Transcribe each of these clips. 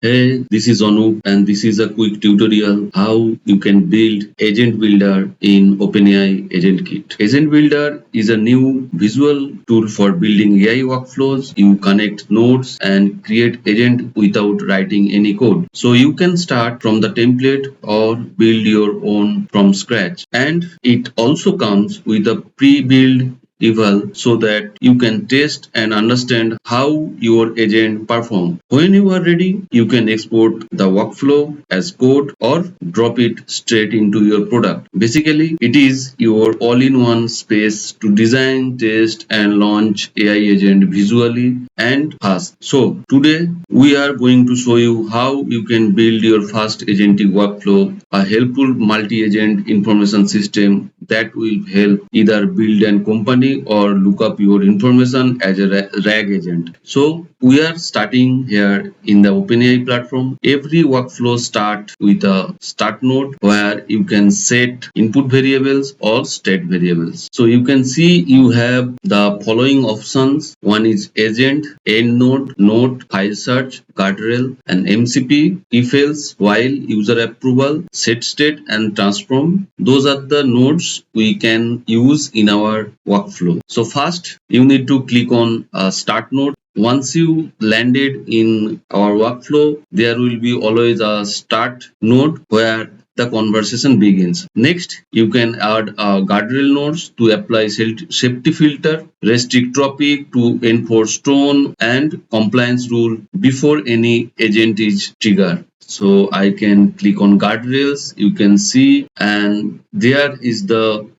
Hey, this is Anup and this is a quick tutorial how you can build Agent Builder in OpenAI Agent Kit. Agent Builder is a new visual tool for building AI workflows. You connect nodes and create agent without writing any code. So you can start from the template or build your own from scratch. And it also comes with a pre-built eval so that you can test and understand how your agent perform. When you are ready, you can export the workflow as code or drop it straight into your product. Basically, it is your all-in-one space to design, test and launch AI agent visually and fast. So today we are going to show you how you can build your first agentic workflow, a helpful multi-agent information system that will help either build an company or look up your information as a RAG agent. So we are starting here in the OpenAI platform. Every workflow start with a start node where you can set input variables or state variables. So you can see you have the following options. One is agent, end node, node, file search, guardrail, and MCP, if else, while, user approval, set state, and transform. Those are the nodes we can use in our workflow. So first, you need to click on start node. Once you landed in our workflow, there will be always a start node where the conversation begins. Next, you can add guardrail nodes to apply safety filter, restrict topic to enforce tone and compliance rule before any agent is triggered. So I can click on guardrails, you can see, and there is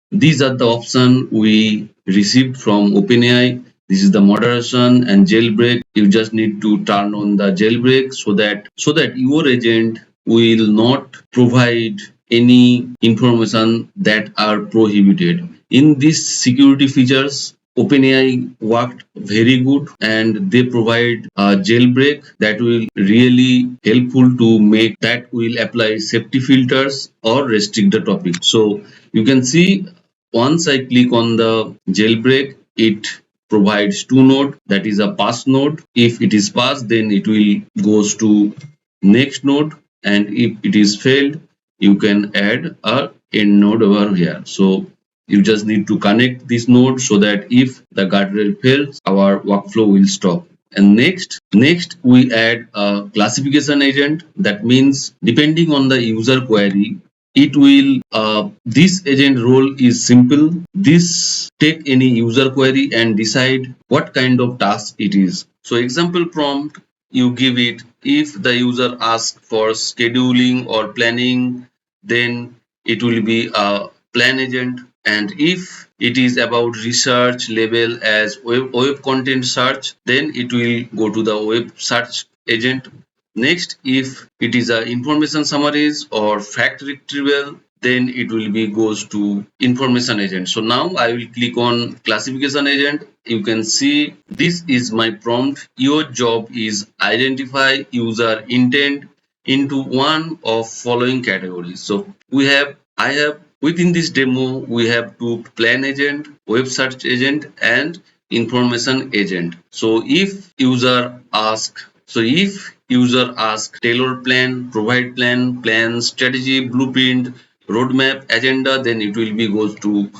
these are the option we received from OpenAI. This is the moderation and jailbreak. You just need to turn on the jailbreak so that your agent will not provide any information that are prohibited. In these security features, OpenAI worked very good and they provide a jailbreak that will really helpful to make that will apply safety filters or restrict the topic. So you can see once I click on the jailbreak, it provides two node, that is a pass node. If it is passed, then it will goes to next node, and if it is failed, you can add a end node over here. So you just need to connect this node so that if the guardrail fails, our workflow will stop. And next we add a classification agent. That means depending on the user query, it will this agent role is simple. This take any user query and decide what kind of task it is. So example prompt, you give it, if the user asks for scheduling or planning, then it will be a plan agent. And if it is about research label as web content search, then it will go to the web search agent. Next, if it is a information summaries or fact retrieval, then it will be goes to information agent. So now I will click on classification agent. You can see this is my prompt. Your job is identify user intent into one of following categories. So I have within this demo we have two plan agent, web search agent, and information agent. So if user ask tailor plan, provide plan, strategy, blueprint, roadmap, agenda, then it will be goes to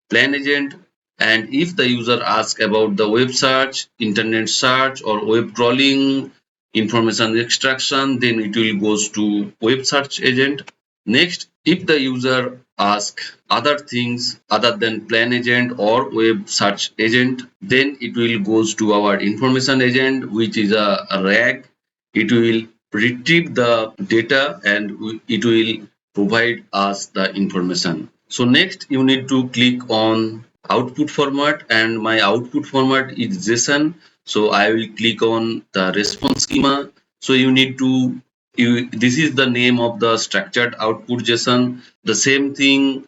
plan agent. And if the user asks about the web search, internet search, or web crawling, information extraction, then it will goes to web search agent. Next, if the user asks other things other than plan agent or web search agent, then it will goes to our information agent, which is a RAG. It will retrieve the data and it will provide us the information. So next you need to click on output format, and my output format is JSON. So I will click on the response schema. So you need to this is the name of the structured output JSON. The same thing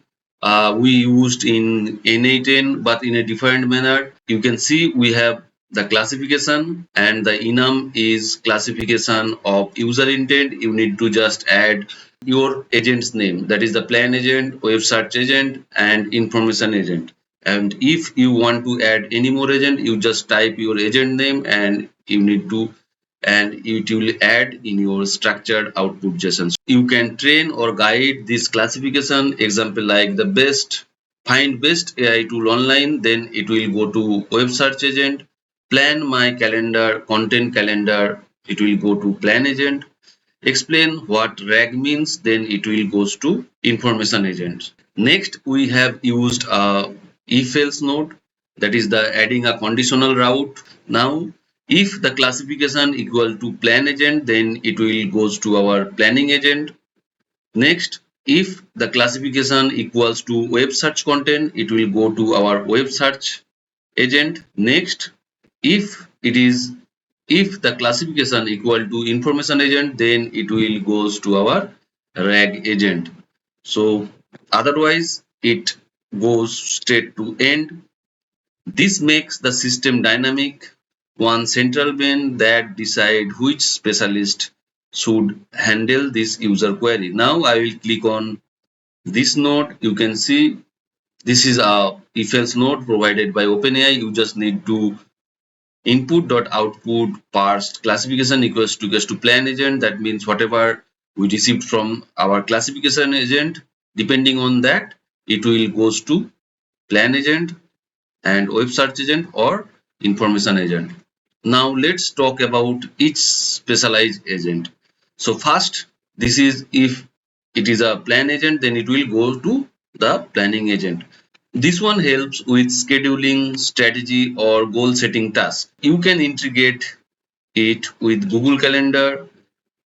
we used in N8N, but in a different manner. You can see we have the classification, and the enum is classification of user intent. You need to just add your agent's name, that is the plan agent, web search agent, and information agent. And if you want to add any more agent, you just type your agent name and you need to and it will add in your structured output JSON. So you can train or guide this classification. Example like the find best AI tool online, then it will go to web search agent. Plan my calendar, content calendar, it will go to plan agent. Explain what rag means, then it will goes to information agent. Next we have used a if else node, that is the adding a conditional route. Now if the classification equal to plan agent, then it will goes to our planning agent. Next, if the classification equals to web search content, it will go to our web search agent. Next, if it is if the classification equal to information agent, then it will goes to our rag agent. So otherwise it goes straight to end. This makes the system dynamic, one central brain that decide which specialist should handle this user query. Now I will click on this node. You can see this is a if else node provided by OpenAI. You just need to input.output parsed classification equals to plan agent. That means whatever we received from our classification agent, depending on that, it will goes to plan agent and web search agent or information agent. Now let's talk about each specialized agent. So first, this is if it is a plan agent, then it will go to the planning agent. This one helps with scheduling, strategy or goal setting tasks. You can integrate it with Google Calendar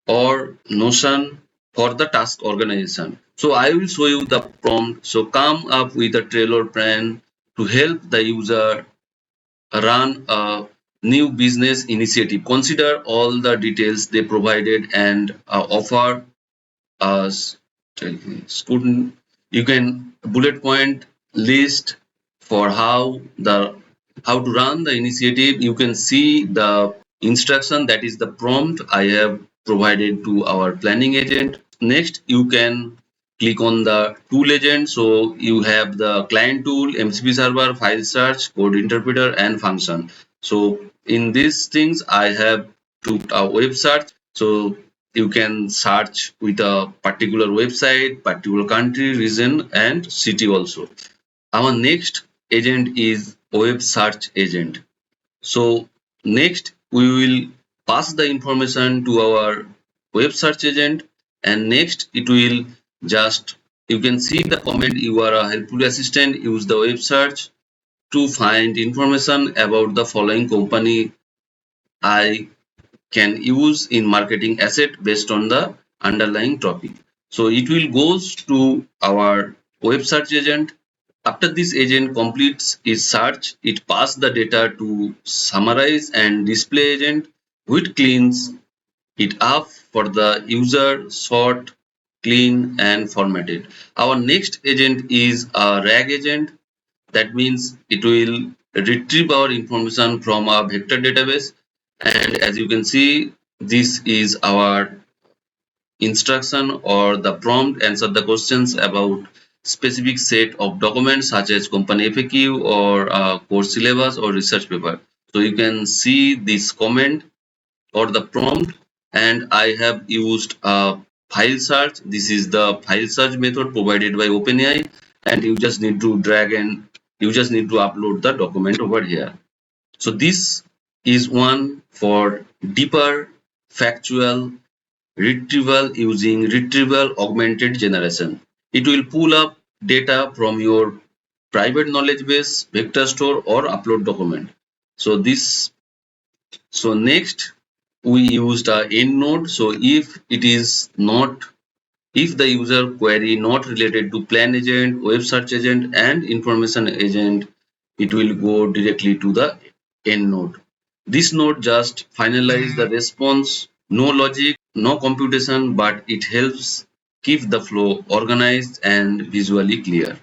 or Notion for the task organization. So I will show you the prompt. So come up with a Trello plan to help the user run a new business initiative. Consider all the details they provided and offer us student. You can bullet point list for how to run the initiative. You can see the instruction, that is the prompt I have provided to our planning agent. Next you can click on the tool agent. So you have the client tool, MCP server, file search, code interpreter and function. So in these things I have to a web search. So you can search with a particular website, particular country, region and city also. Our next agent is web search agent. So next we will pass the information to our web search agent, and next it will just, you can see the comment, you are a helpful assistant, use the web search to find information about the following company I can use in marketing asset based on the underlying topic. So it will goes to our web search agent. After this agent completes its search, it passes the data to summarize and display agent, which cleans it up for the user, sort, clean and formatted. Our next agent is a RAG agent. That means it will retrieve our information from a vector database, and as you can see, this is our instruction or the prompt. Answer the questions about specific set of documents such as company FAQ or course syllabus or research paper. So you can see this comment or the prompt, and I have used a file search. This is the file search method provided by OpenAI, and you just need to drag and you just need to upload the document over here. So this is one for deeper factual retrieval using retrieval augmented generation. It will pull up data from your private knowledge base, vector store or upload document. So this, so next we used a end node. So if it is not, if the user query not related to plan agent, web search agent and information agent, it will go directly to the end node. This node just finalize the response, no logic, no computation, but it helps keep the flow organized and visually clear.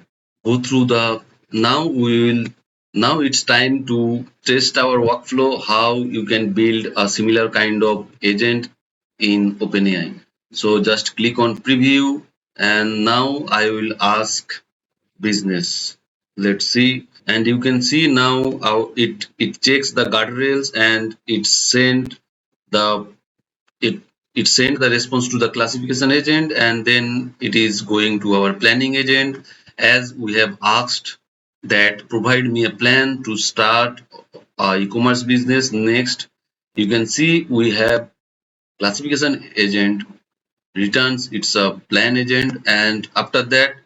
Go through the, now we will, now it's time to test our workflow, how you can build a similar kind of agent in OpenAI. So just click on preview, and now I will ask business. Let's see, and you can see now how it checks the guardrails and it sent the it it sent the response to the classification agent, and then it is going to our planning agent, as we have asked that provide me a plan to start a e-commerce business. Next, you can see we have classification agent returns it's a plan agent, and after that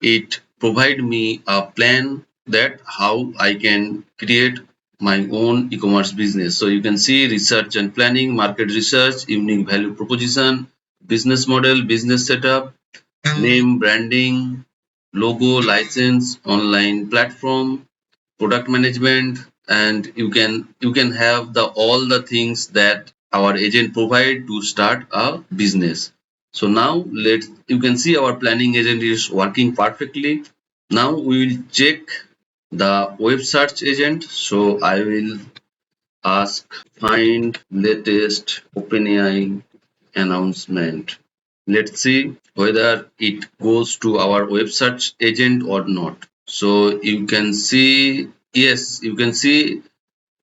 it provide me a plan that how I can create my own e-commerce business. So you can see research and planning, market research, unique value proposition, business model, business setup, name, branding, logo, license, online platform, product management, and you can have the all the things that our agent provide to start a business. So now let's you can see our planning agent is working perfectly. Now we will check the web search agent. So I will ask find latest OpenAI announcement. Let's see whether it goes to our web search agent or not. So you can see, yes, you can see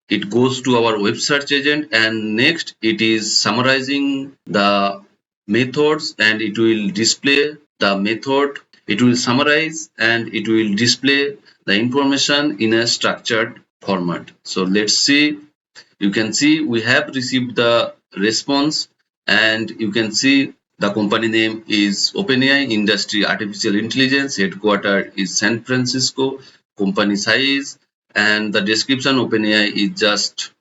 it goes to our web search agent, and next it is summarizing the methods, and it will display the method. It will summarize and it will display the information in a structured format. So let's see, you can see we have received the response, and you can see the company name is OpenAI Industry Artificial Intelligence, headquarter is San Francisco, company size, and the description OpenAI is just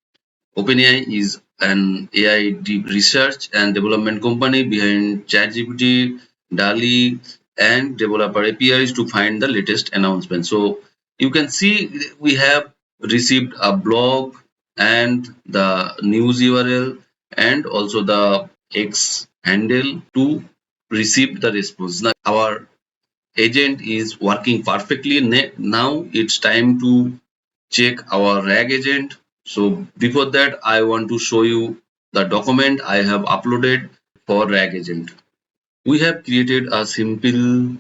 OpenAI is an AI deep research and development company behind ChatGPT, DALI, and developer APIs to find the latest announcement. So you can see we have received a blog and the news URL and also the X handle to receive the response. Now our agent is working perfectly. Now it's time to check our RAG agent. So before that, I want to show you the document I have uploaded for RAG agent. We have created a simple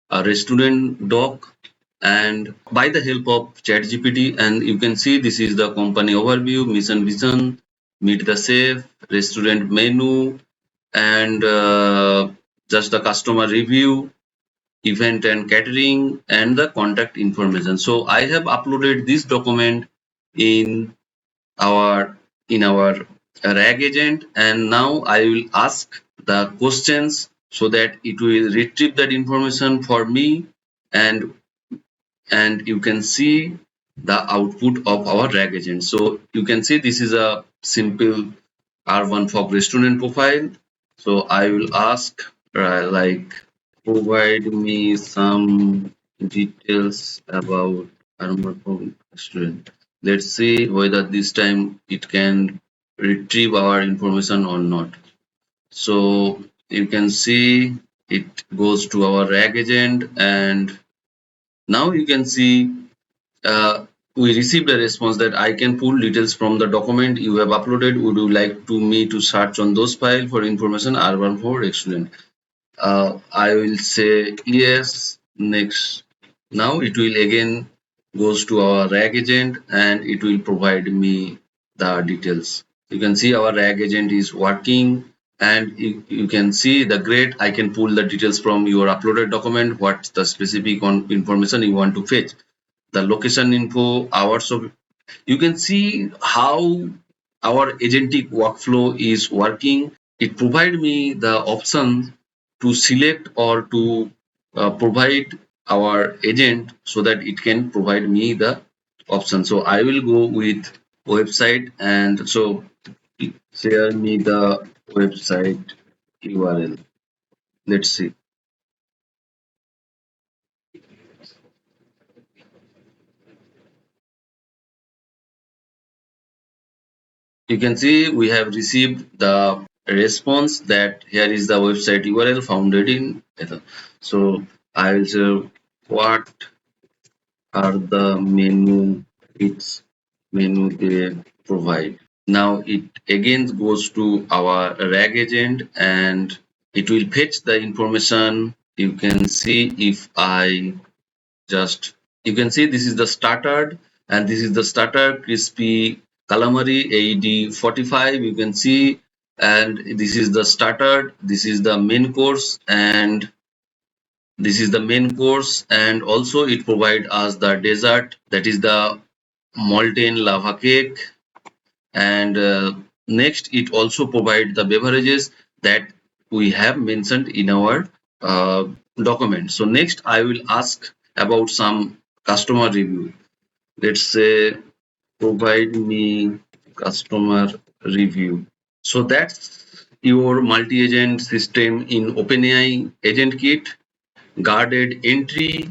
restaurant doc, and by the help of ChatGPT, and you can see this is the company overview, mission vision, meet the chef, restaurant menu, and just the customer review, event and catering, and the contact information. So I have uploaded this document in our RAG agent, and now I will ask the questions so that it will retrieve that information for me, and you can see the output of our RAG agent. So you can see this is a simple R1 fog restaurant profile. So I will ask like provide me some details about R1 fog restaurant. Let's see whether this time it can retrieve our information or not. So you can see it goes to our RAG agent, and now you can see we received a response that I can pull details from the document you have uploaded. Would you like to me to search on those files for information R1 for excellent? I will say yes. Next. Now it will again goes to our RAG agent, and it will provide me the details. You can see our RAG agent is working, and you can see the grade. I can pull the details from your uploaded document, what the specific information you want to fetch, the location info, hours of. You can see how our agentic workflow is working. It provide me the option to select or to provide our agent so that it can provide me the option. So I will go with website, and so share me the website URL. Let's see. You can see we have received the response that here is the website URL founded in Ethel. So I will say what are the menu they provide. Now it again goes to our RAG agent, and it will fetch the information. You can see if I just you can see this is the starter, and this is the starter crispy calamari AED45, you can see, and this is the starter, this is the main course, and this is the main course, and also it provides us the dessert, that is the molten lava cake, and next it also provides the beverages that we have mentioned in our uh, document. So next I will ask about some customer review. Let's say provide me customer review. So that's your multi-agent system in OpenAI Agent Kit. Guarded entry,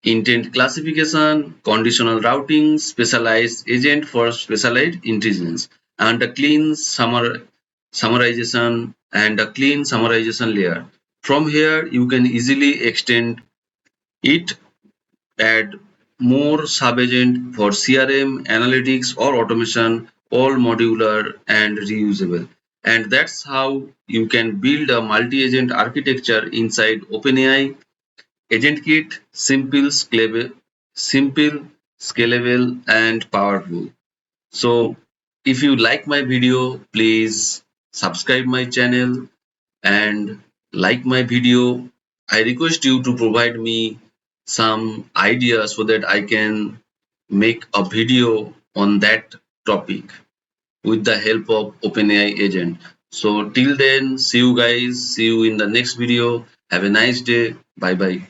intent classification, conditional routing, specialized agent for specialized intelligence, and a clean summarization and a clean summarization layer. From here, you can easily extend it, add more sub-agent for CRM, analytics, or automation, all modular and reusable. And that's how you can build a multi-agent architecture inside OpenAI Agent Kit, simple, scalable, and powerful. So, if you like my video, please subscribe my channel and like my video. I request you to provide me some ideas so that I can make a video on that topic with the help of OpenAI agent. So till then, see you guys. See you in the next video. Have a nice day. Bye bye.